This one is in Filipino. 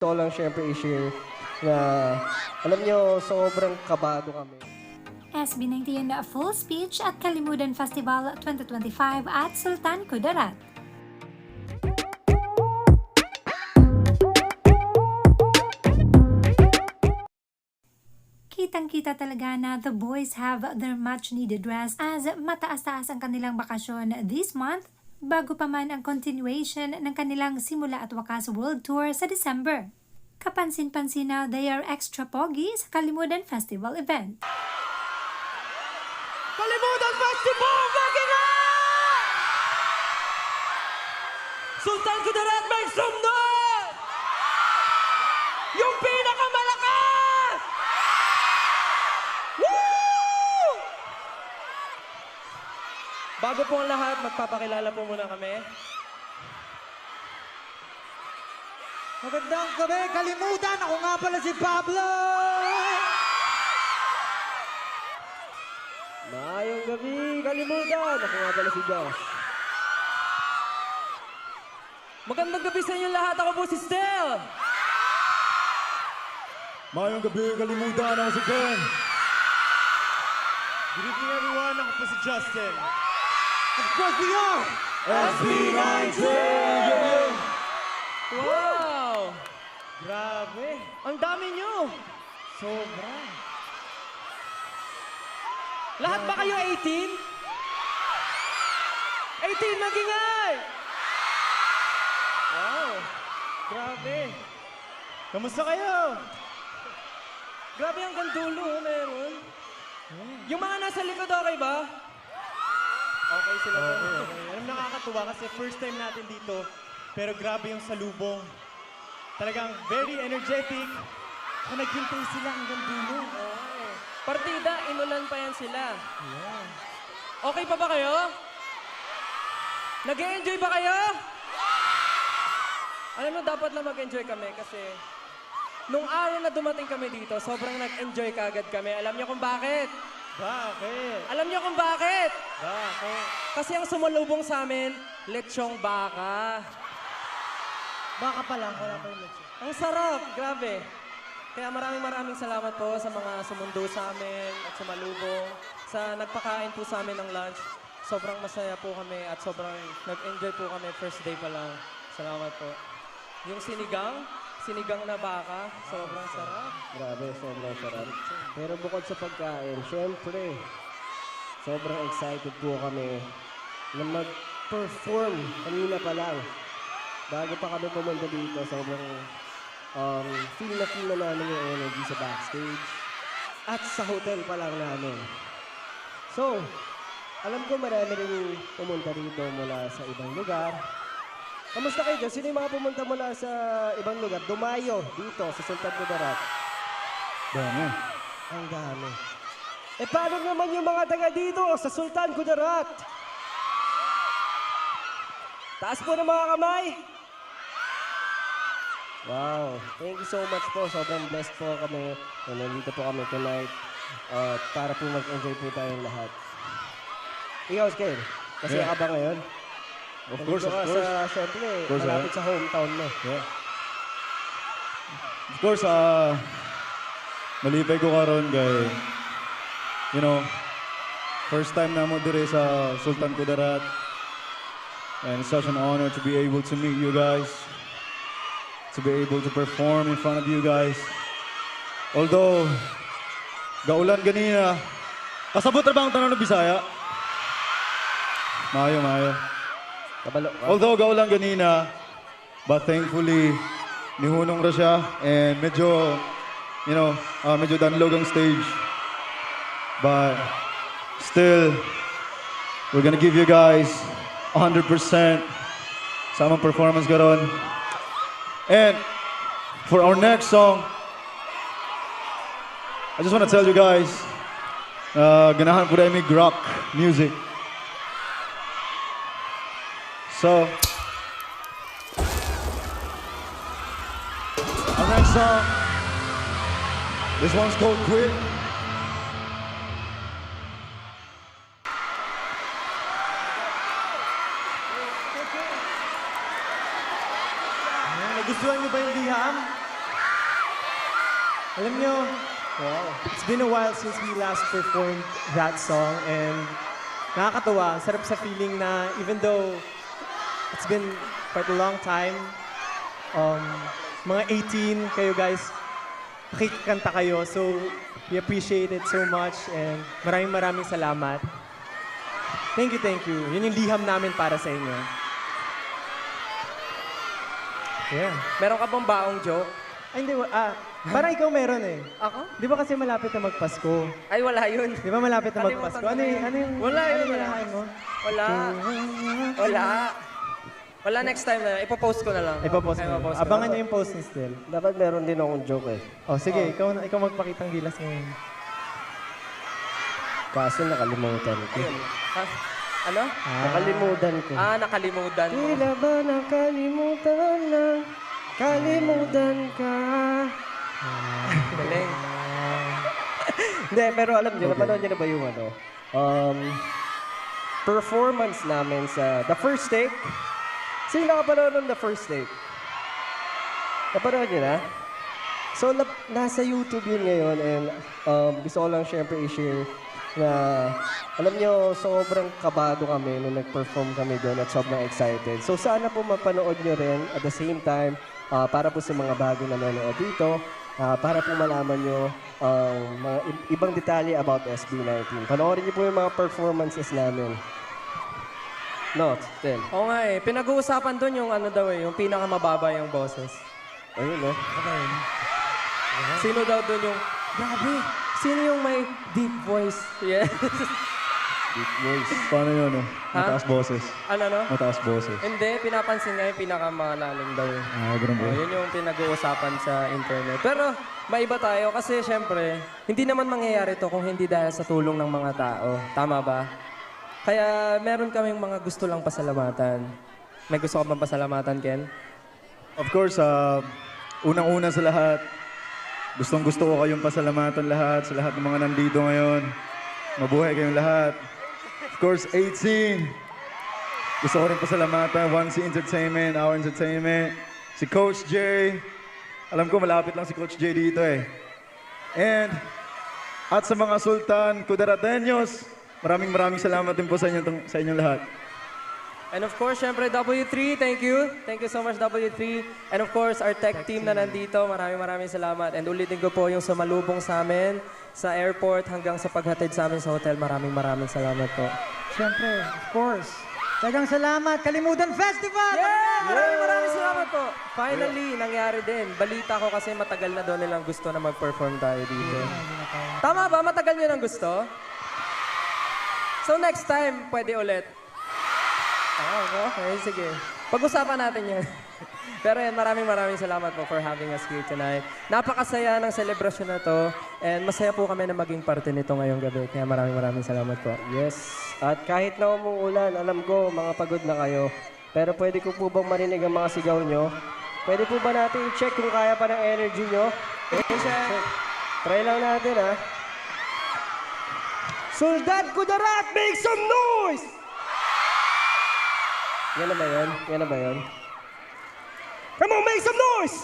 Gusto ko lang syempre i-share na alam nyo, sobrang kabado kami. SB19 Full Speech at Kalimudan Festival 2025 at Sultan Kudarat. Kitang-kita talaga na the boys have their much-needed rest as mataas-taas ang kanilang bakasyon this month bago pa man ang continuation ng kanilang simula at wakas world tour sa December. Kapansin-pansin na they are extra pogi sa Kalimudan Festival event. Kalimutan Festival! Gagi nga! Sultan Kudarat, make some noise! Yung pinakamalakas! Woo! Bago po ang lahat, magpapakilala po muna kami. Magandang gabi, Kalimutan! Ako nga pala si Pablo! Maayong gabi, Kalimutan! Ako nga pala si Josh. Magandang gabi sa inyo lahat. Ako po si Stel. Mayong gabi, Kalimutan. Ako si Ken. Good evening, everyone. Ako po si Justin. Of course, we are! SB19! Wow! Grabe! Ang dami nyo! Sobra! Lahat ba kayo 18? 18 magingay! Wow! Grabe! Kamusta kayo? Grabe ang gandulo, meron. Yung mga nasa likod, okay ba? Okay sila po. Okay. Alam, nakakatuwa kasi first time natin dito, pero grabe yung salubong. Talagang very energetic. Kung naghintay sila hanggang dulo. Partida, inulan pa yan sila. Okay pa ba kayo? Nag-e-enjoy ba kayo? Alam mo, dapat lang mag-enjoy kami kasi nung araw na dumating kami dito, sobrang nag-enjoy kagad kami. Alam niyo kung bakit? Bakit? Alam niyo kung bakit? Bakit? Kasi ang sumalubong sa amin, lechong baka. Baka pa lang, wala pa yung leche. Ang sarap, grabe. Kaya maraming salamat po sa mga sumundo sa amin at sumalubong. Sa nagpakain po sa amin ng lunch. Sobrang masaya po kami at sobrang nag-enjoy po kami first day pa lang. Salamat po. Yung sinigang na baka, sobrang sarap. Grabe, sobrang sarap. Pero bukod sa pagkain, syempre, sobrang excited po kami na mag-perform kanina pa lang. Bago pa kami pumunta dito, sobrang feel na namin yung energy sa backstage at sa hotel pa lang namin. So, alam ko marami rin pumunta dito mula sa ibang lugar. Kamusta kayo dyan? Sino yung mga pumunta mula sa ibang lugar? Dumayo dito sa Sultan Kudarat. Dami. Ang dami. Eh paano naman yung mga taga dito sa Sultan Kudarat? Taas po ng mga kamay. Wow. Thank you so much po. Sobrang blessed po kami. Nandito po kami tonight para po mag-enjoy po tayong lahat. Ikaw, Skel, kasi Yeah. ka ba ngayon? Of course, of Nandito course. ka sa, syempre, Of course, malapit sa hometown mo. Yeah. Of course, malipay ko karon kay, you know, first time na mo dire sa Sultan Kudarat. And it's such an honor to be able to meet you guys. To be able to perform in front of you guys. Although, gaulan ganina, kasabot na ba ang tanan ng Bisaya? Mayo. Kabalo ka? Although gaulan ganina, but thankfully, nihunong ra siya and medyo, you know, medyo danlog ang stage. But still, we're gonna give you guys 100% sa among performance karon. And for our next song, I just want to tell you guys, ganahan po na may rock music. So, our next song, this one's called Quit. Nagustuhan niyo ba yung liham? Alam nyo, it's been a while since we last performed that song and nakakatuwa. Ang sarap sa feeling na even though it's been quite a long time, mga 18 kayo guys, nakikanta kayo. So, we appreciate it so much and maraming salamat. Thank you. Yun yung liham namin para sa inyo. Yeah. Meron ka bang baong joke? Ay, hindi. Parang ikaw meron eh. Ako? Di ba kasi malapit na magpasko? Ay, wala yun. Di ba malapit na Kalimutan magpasko? ko Ano na yung, yun. ano yung, Wala ano yun, yung wala. hinahain mo? Wala, next time na. Ipopost ko na lang. Ipopost Kaya mo. mapost ko Abangan na. niyo yung post ni Stel. Dapat meron din akong joke eh. Oh, sige, ikaw magpakitang gilas ngayon. Kaso nakalimutan ko. Ha? Ano? Nakalimutan ko. Nakalimutan mo. Tila ba nakalimutan na kalimutan ka? Galing. Hindi, pero alam niyo, napanood niyo na ba yung performance namin sa The First Take? Sino nakapanood ng The First Take? Napanood niyo na? So, nasa YouTube yun ngayon and gusto ko lang syempre i-share na alam niyo, sobrang kabado kami nung nag-perform kami doon at sobrang excited. So, sana po mapanood niyo rin at the same time para po sa mga bago nanonood dito, para po malaman niyo mga ibang detalye about SB19. Panoorin niyo po yung mga performances namin. No, Stel. Oo nga eh. Pinag-uusapan doon yung ano daw eh, yung pinakamababa yung boses. Ayun, no? Sino daw doon yung, grabe, sino yung may deep voice? Yes. Deep voice. Paano yun, no? Mataas boses. Ano no? Mataas boses. Hindi, pinapansin nga yung pinakamalalim daw eh. Ganun ba? Yun yung pinag-uusapan sa internet. Pero maiba tayo kasi syempre, hindi naman mangyayari to kung hindi dahil sa tulong ng mga tao. Tama ba? Kaya meron kaming mga gusto lang pasalamatan. May gusto ka bang pasalamatan, Ken? Of course, unang-una sa lahat, gustong-gusto ko kayong pasalamatan lahat, sa lahat ng mga nandito ngayon. Mabuhay kayong lahat. Of course, 18. Gusto ko rin pasalamatan, 1C Entertainment, Our Entertainment, si Coach J. Alam ko, malapit lang si Coach J dito eh. And, at sa mga Sultan Kudarateños, maraming salamat din po sa inyong lahat. And of course, syempre, W3, thank you. Thank you so much, W3. And of course, our tech team na nandito, maraming salamat. And ulitin ko po yung sumalubong sa amin sa airport hanggang sa paghatid sa amin sa hotel. Maraming salamat po. Siyempre, of course. Tagang salamat, Kalimutan Festival! Maraming salamat po. Finally, nangyari din. Balita ko kasi matagal na doon nilang gusto na mag-perform tayo dito. Tama ba? Matagal nyo nang gusto? So next time, pwede ulit. Okay, sige. Pag-usapan natin yan. Pero yan, maraming salamat po for having us here tonight. Napakasaya ng selebrasyon na to and masaya po kami na maging parte nito ngayong gabi. Kaya maraming salamat po. Yes. At kahit na umuulan, alam ko, mga pagod na kayo. Pero pwede ko po bang marinig ang mga sigaw nyo? Pwede po ba natin i-check kung kaya pa ng energy nyo? Check. Try lang natin, ha? Sultan Kudarat, make some noise! Yan na ba yun? Yan na ba yun? Come on, make some noise!